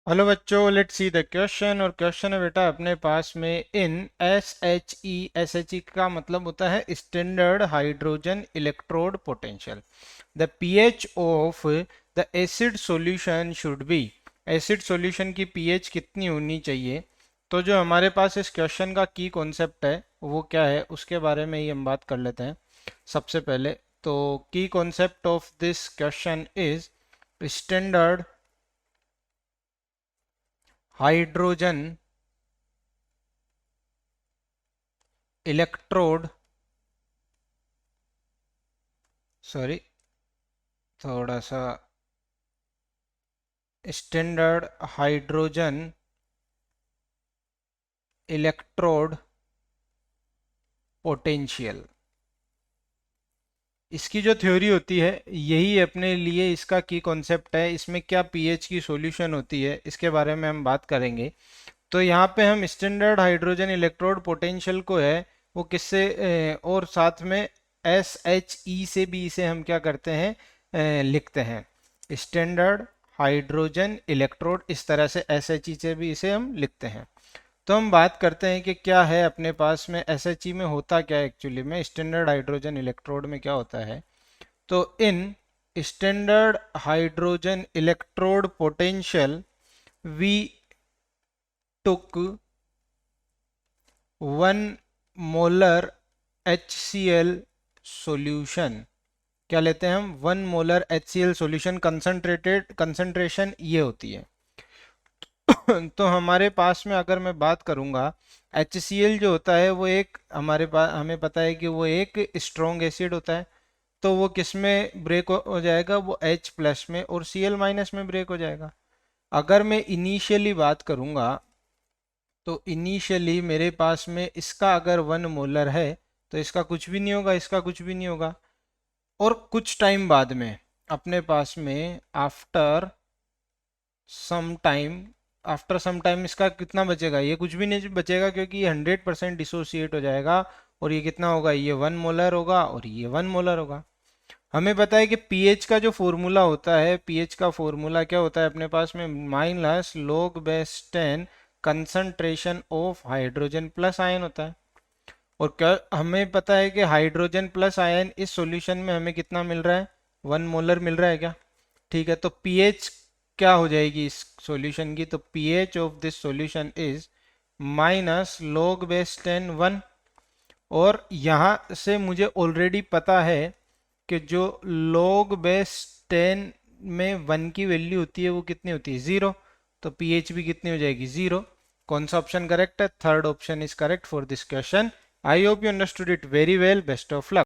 Hello बच्चों, let's see the question. और question है बेटा अपने पास में इन एस एच ई का मतलब होता है standard hydrogen electrode potential. The pH of the acid solution should be. Acid solution की पीएच कितनी होनी चाहिए? तो जो हमारे पास इस क्वेश्चन का की कॉन्सेप्ट है वो क्या है, उसके बारे में ही हम बात कर लेते हैं। सबसे पहले तो की concept of this question is standard hydrogen electrode, sorry, थोड़ा सा, स्टैंडर्ड हाइड्रोजन इलेक्ट्रोड पोटेंशियल। इसकी जो थ्योरी होती है यही अपने लिए इसका की कॉन्सेप्ट है। इसमें क्या पीएच की सॉल्यूशन होती है इसके बारे में हम बात करेंगे। तो यहाँ पे हम स्टैंडर्ड हाइड्रोजन इलेक्ट्रोड पोटेंशियल को है वो किससे और साथ में एस एच ई से भी इसे हम क्या करते हैं, लिखते हैं। स्टैंडर्ड हाइड्रोजन इलेक्ट्रोड, इस तरह से एस एच ई से भी इसे हम लिखते हैं। तो हम बात करते हैं कि क्या है अपने पास में एस एच ई में होता क्या है, एक्चुअली में स्टैंडर्ड हाइड्रोजन इलेक्ट्रोड में क्या होता है। तो इन standard hydrogen electrode potential we took 1 molar HCl solution. क्या लेते हैं हम? 1 molar HCl solution. Concentrated concentration ये होती है। तो हमारे पास में अगर मैं बात करूंगा, HCl जो होता है वो एक हमारे पास, हमें पता है कि वो एक स्ट्रॉन्ग एसिड होता है। तो वो किस में ब्रेक हो जाएगा? वो H प्लस में और Cl माइनस में ब्रेक हो जाएगा। अगर मैं इनिशियली बात करूंगा तो इनिशियली मेरे पास में इसका अगर 1 मोलर है तो इसका कुछ भी नहीं होगा, इसका कुछ भी नहीं होगा। और कुछ टाइम बाद में अपने पास में some time after some time इसका कितना बचेगा? ये कुछ भी नहीं बचेगा, क्योंकि ये 100% डिसोसिएट हो जाएगा। और ये कितना होगा? ये 1 मोलर होगा और ये 1 मोलर होगा। हमें पता है कि पीएच का जो फॉर्मूला होता है, पीएच का फॉर्मूला क्या होता है अपने पास में? Minus log base 10 concentration of hydrogen plus ion होता है। और क्या हमें पता है कि हाइड्रोजन प्लस आयन इस सॉल्यूशन में हमें कितना मिल रहा है? 1 मोलर मिल रहा है क्या? ठीक है, तो पीएच क्या हो जाएगी इस सॉल्यूशन की? तो pH of this solution is minus log base 10 1। और यहाँ से मुझे ऑलरेडी पता है कि जो log बेस 10 में 1 की वैल्यू होती है वो कितनी होती है? 0। तो पीएच भी कितनी हो जाएगी? 0। कौन सा ऑप्शन करेक्ट है? Third option is correct for this question. I hope you understood it very well. Best of luck.